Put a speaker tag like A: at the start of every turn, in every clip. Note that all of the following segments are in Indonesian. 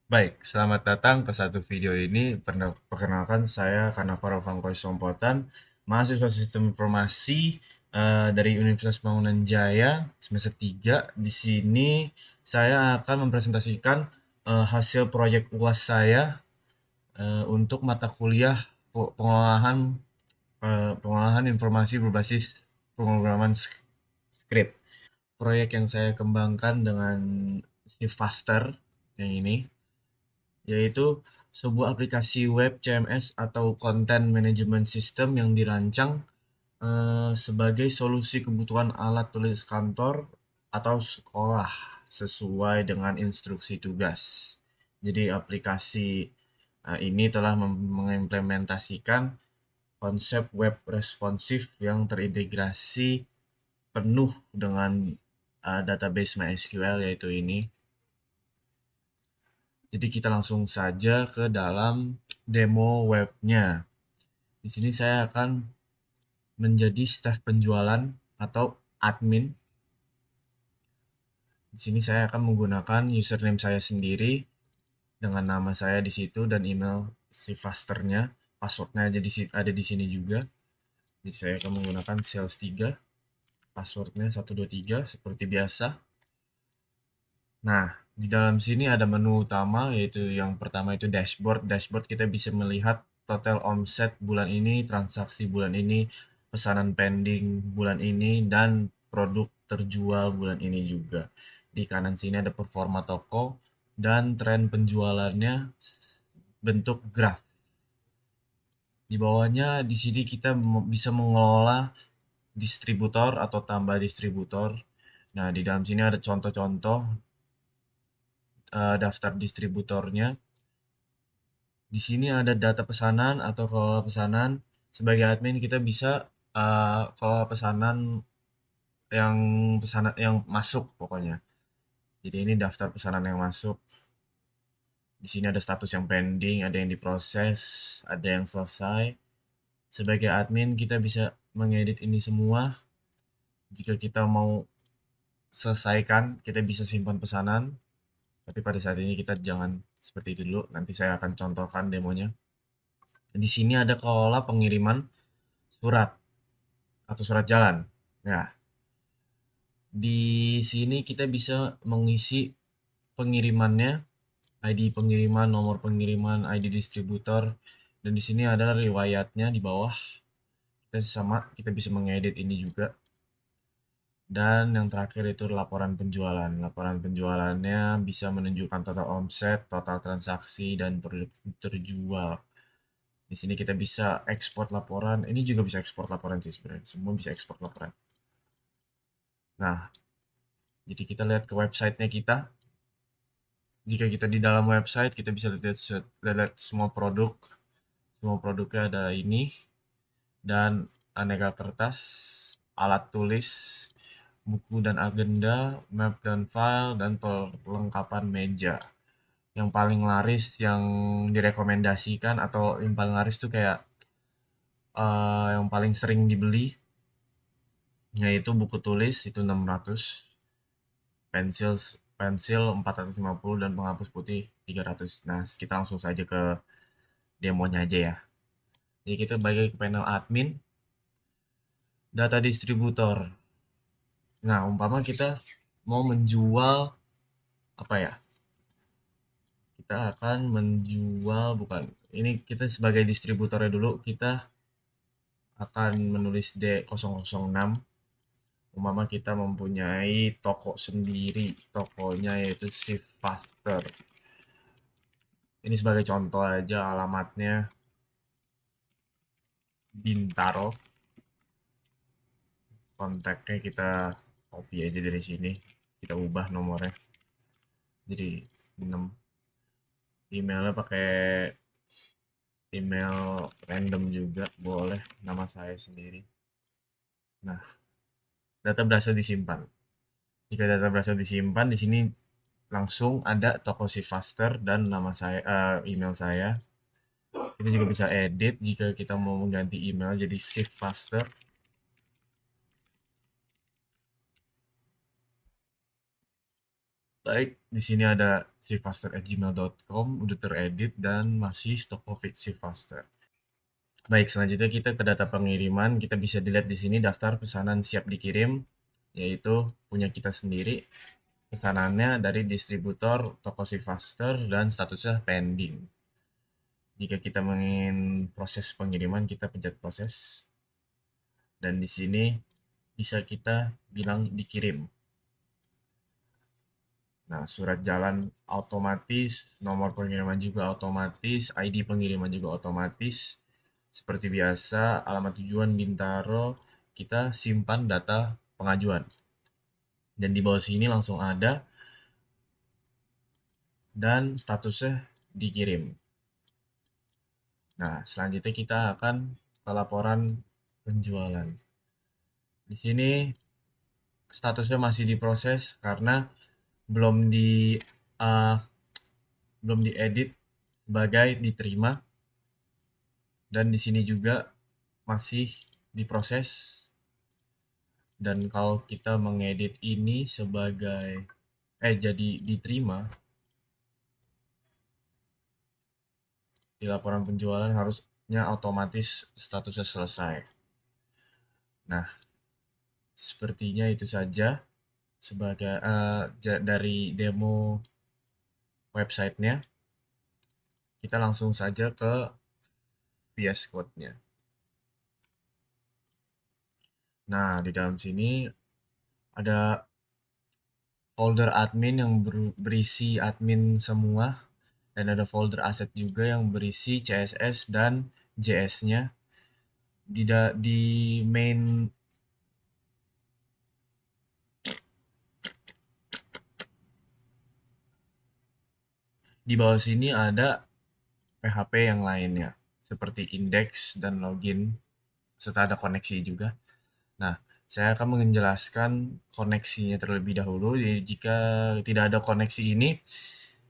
A: Baik, selamat datang ke satu video ini. Perkenalkan saya Kanavaro Fangkoi Sompotan, mahasiswa Sistem Informasi dari Universitas Bangunan Jaya semester 3. Di sini saya akan mempresentasikan hasil proyek UAS saya untuk mata kuliah pengolahan informasi berbasis pemrograman script. Proyek yang saya kembangkan dengan si Faster yang ini yaitu sebuah aplikasi web CMS atau Content Management System yang dirancang sebagai solusi kebutuhan alat tulis kantor atau sekolah sesuai dengan instruksi tugas. Jadi aplikasi ini telah mengimplementasikan konsep web responsif yang terintegrasi penuh dengan database MySQL yaitu ini. Jadi kita langsung saja ke dalam demo webnya. Di sini saya akan menjadi staf penjualan atau admin. Di sini saya akan menggunakan username saya sendiri dengan nama saya di situ dan email si fasternya. Passwordnya ada di sini juga. Jadi saya akan menggunakan sales 3, passwordnya 123 seperti biasa. Nah, di dalam sini ada menu utama, yaitu yang pertama itu dashboard. Dashboard kita bisa melihat total omset bulan ini, transaksi bulan ini, pesanan pending bulan ini, dan produk terjual bulan ini juga. Di kanan sini ada performa toko dan tren penjualannya bentuk graf. Di bawahnya di sini kita bisa mengelola distributor atau tambah distributor. Nah, di dalam sini ada contoh-contoh daftar distributornya. Di sini ada data pesanan atau kelola pesanan. Sebagai admin kita bisa kelola pesanan yang masuk pokoknya. Jadi ini daftar pesanan yang masuk. Di sini ada status yang pending, ada yang diproses, ada yang selesai. Sebagai admin kita bisa mengedit ini semua. Jika kita mau selesaikan, kita bisa simpan pesanan. Tapi pada saat ini kita jangan seperti itu dulu. Nanti saya akan contohkan demonya. Di sini ada kelola pengiriman surat atau surat jalan. Nah, di sini kita bisa mengisi pengirimannya, ID pengiriman, nomor pengiriman, ID distributor, dan di sini ada riwayatnya di bawah. Kita bisa mengedit ini juga. Dan yang terakhir itu laporan penjualan. Laporan penjualannya bisa menunjukkan total omset, total transaksi, dan produk terjual. Di sini kita bisa ekspor laporan. Ini juga bisa ekspor laporan sih sebenarnya. Semua bisa ekspor laporan. Nah, jadi kita lihat ke websitenya kita. Jika kita di dalam website, kita bisa lihat semua produk. Semua produknya ada ini. Dan aneka kertas, alat tulis, buku dan agenda, map dan file, dan perlengkapan meja. Yang paling laris, yang direkomendasikan, atau yang paling laris tuh kayak yang paling sering dibeli, yaitu buku tulis itu 600, pensil pensil 450 dan penghapus putih 300. Nah, kita langsung saja ke demonya aja ya. Jadi kita balik ke panel admin, data distributor. Nah, umpama kita mau menjual apa ya? Kita akan menjual bukan. Ini kita sebagai distributornya dulu, kita akan menulis D006. Umpama kita mempunyai toko sendiri, tokonya yaitu Shift Faster. Ini sebagai contoh aja alamatnya Bintaro. Kontaknya kita copy aja dari sini. Kita ubah nomornya. Jadi 6. Emailnya pakai email random juga boleh, nama saya sendiri. Nah, data berhasil disimpan. Jika data berhasil disimpan, di sini langsung ada toko si Faster dan nama saya, email saya. Kita juga bisa edit jika kita mau mengganti email jadi Shift Faster. Baik, di sini ada sifaster@gmail.com udah teredit dan masih stok COVID Sifaster. Baik, selanjutnya kita ke data pengiriman. Kita bisa dilihat di sini daftar pesanan siap dikirim, yaitu punya kita sendiri. Pesanannya dari distributor toko Sifaster dan statusnya pending. Jika kita ingin proses pengiriman, kita pencet proses. Dan di sini bisa kita bilang dikirim. Nah, surat jalan otomatis, nomor pengiriman juga otomatis, ID pengiriman juga otomatis. Seperti biasa, alamat tujuan Bintaro, kita simpan data pengajuan. Dan di bawah sini langsung ada dan statusnya dikirim. Nah, selanjutnya kita akan ke laporan penjualan. Di sini statusnya masih diproses karena belum di uh, belum diedit sebagai diterima, dan di sini juga masih diproses. Dan kalau kita mengedit ini sebagai jadi diterima di laporan penjualan, harusnya otomatis statusnya selesai. Nah, sepertinya itu saja sebagai dari demo websitenya. Kita langsung saja ke VS Code-nya. Nah, di dalam sini ada folder admin yang berisi admin semua, dan ada folder aset juga yang berisi CSS dan JS-nya. Di main di bawah sini ada PHP yang lainnya seperti index dan login serta ada koneksi juga. Nah, saya akan menjelaskan koneksinya terlebih dahulu. Jadi jika tidak ada koneksi ini,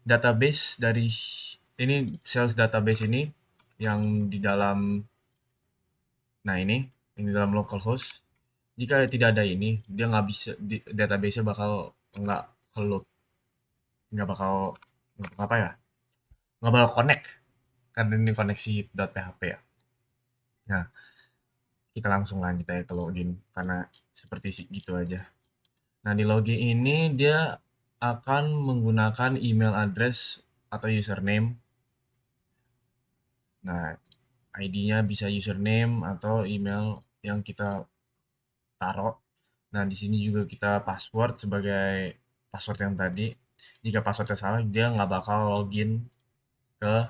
A: database dari ini sales database ini yang di dalam, nah ini yang di dalam localhost, jika tidak ada ini, dia nggak bisa, database-nya bakal nggak load, nggak bakal apa ya, nggak bakal connect karena ini koneksi .php ya. Nah, kita langsung lanjut aja ke login karena seperti gitu aja. Nah, di login ini dia akan menggunakan email address atau username. Nah, ID-nya bisa username atau email yang kita taruh. Nah, di sini juga kita password sebagai password yang tadi. Jika passwordnya salah, dia nggak bakal login ke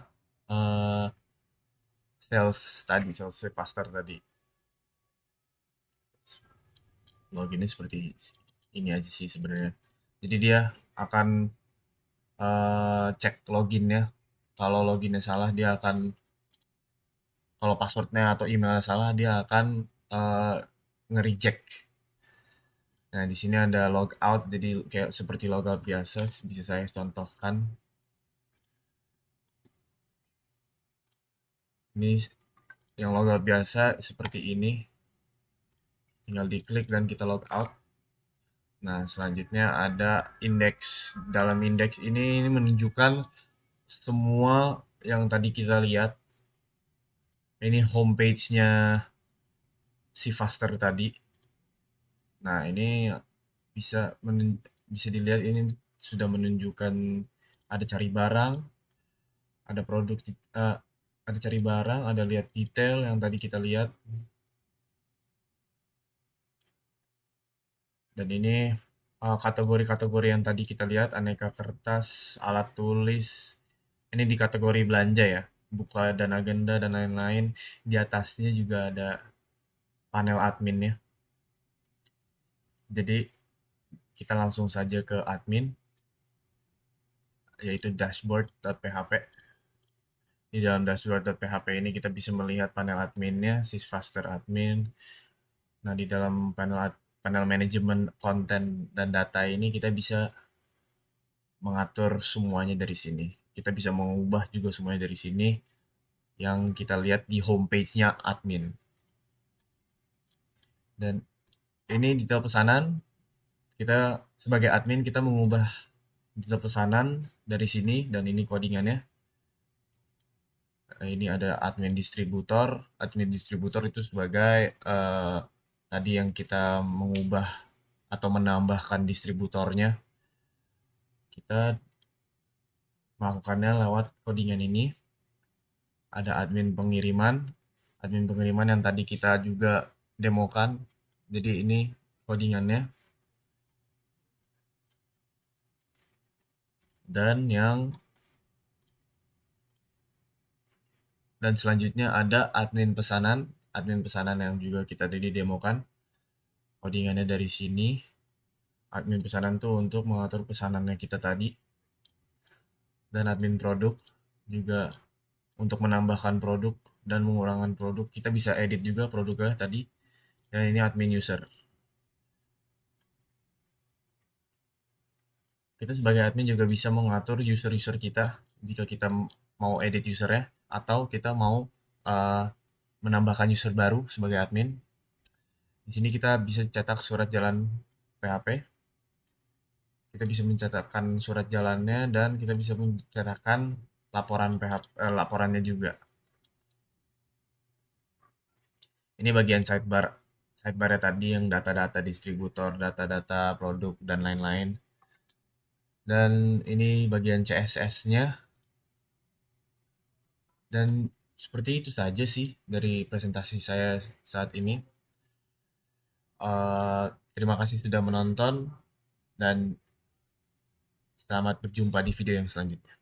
A: uh, sales pastor tadi. Loginnya seperti ini aja sih sebenarnya. Jadi dia akan cek loginnya. Kalau loginnya salah, dia akan, kalau passwordnya atau emailnya salah, dia akan nge-reject. Nah, di sini ada logout, jadi kayak seperti logout biasa, bisa saya contohkan. Ini yang logout biasa seperti ini. Tinggal diklik dan kita logout. Nah, selanjutnya ada index. Dalam index ini menunjukkan semua yang tadi kita lihat. Ini homepage-nya si Faster tadi. Nah, ini bisa bisa dilihat, ini sudah menunjukkan ada cari barang, ada produk, ada cari barang, ada lihat detail yang tadi kita lihat. Dan ini kategori-kategori yang tadi kita lihat, aneka kertas, alat tulis. Ini di kategori belanja ya, buka dan agenda dan lain-lain. Di atasnya juga ada panel adminnya. Jadi kita langsung saja ke admin, yaitu dashboard.php. Di dalam dashboard.php ini kita bisa melihat panel adminnya, sysfaster admin. Nah, di dalam panel manajemen konten dan data ini kita bisa mengatur semuanya dari sini. Kita bisa mengubah juga semuanya dari sini yang kita lihat di homepage-nya admin. Dan ini detail pesanan. Kita sebagai admin, kita mengubah data pesanan dari sini dan ini codingannya. Ini ada admin distributor. Admin distributor itu sebagai tadi yang kita mengubah atau menambahkan distributornya. Kita melakukannya lewat codingan ini. Ada admin pengiriman. Admin pengiriman yang tadi kita juga demokan. Jadi ini codingannya. Dan selanjutnya ada admin pesanan yang juga kita tadi demokan. Codingannya dari sini. Admin pesanan tuh untuk mengatur pesanannya kita tadi. Dan admin produk juga untuk menambahkan produk dan mengurangi produk. Kita bisa edit juga produknya tadi. Dan ini admin user. Kita sebagai admin juga bisa mengatur user-user kita jika kita mau edit usernya atau kita mau menambahkan user baru sebagai admin. Di sini kita bisa cetak surat jalan PHP. Kita bisa mencetakkan surat jalannya dan kita bisa mencetakkan laporan PHP, laporannya juga. Ini bagian sidebar. Sidebarnya tadi yang data-data distributor, data-data produk dan lain-lain. Dan ini bagian CSS-nya. Dan seperti itu saja sih dari presentasi saya saat ini. Terima kasih sudah menonton dan selamat berjumpa di video yang selanjutnya.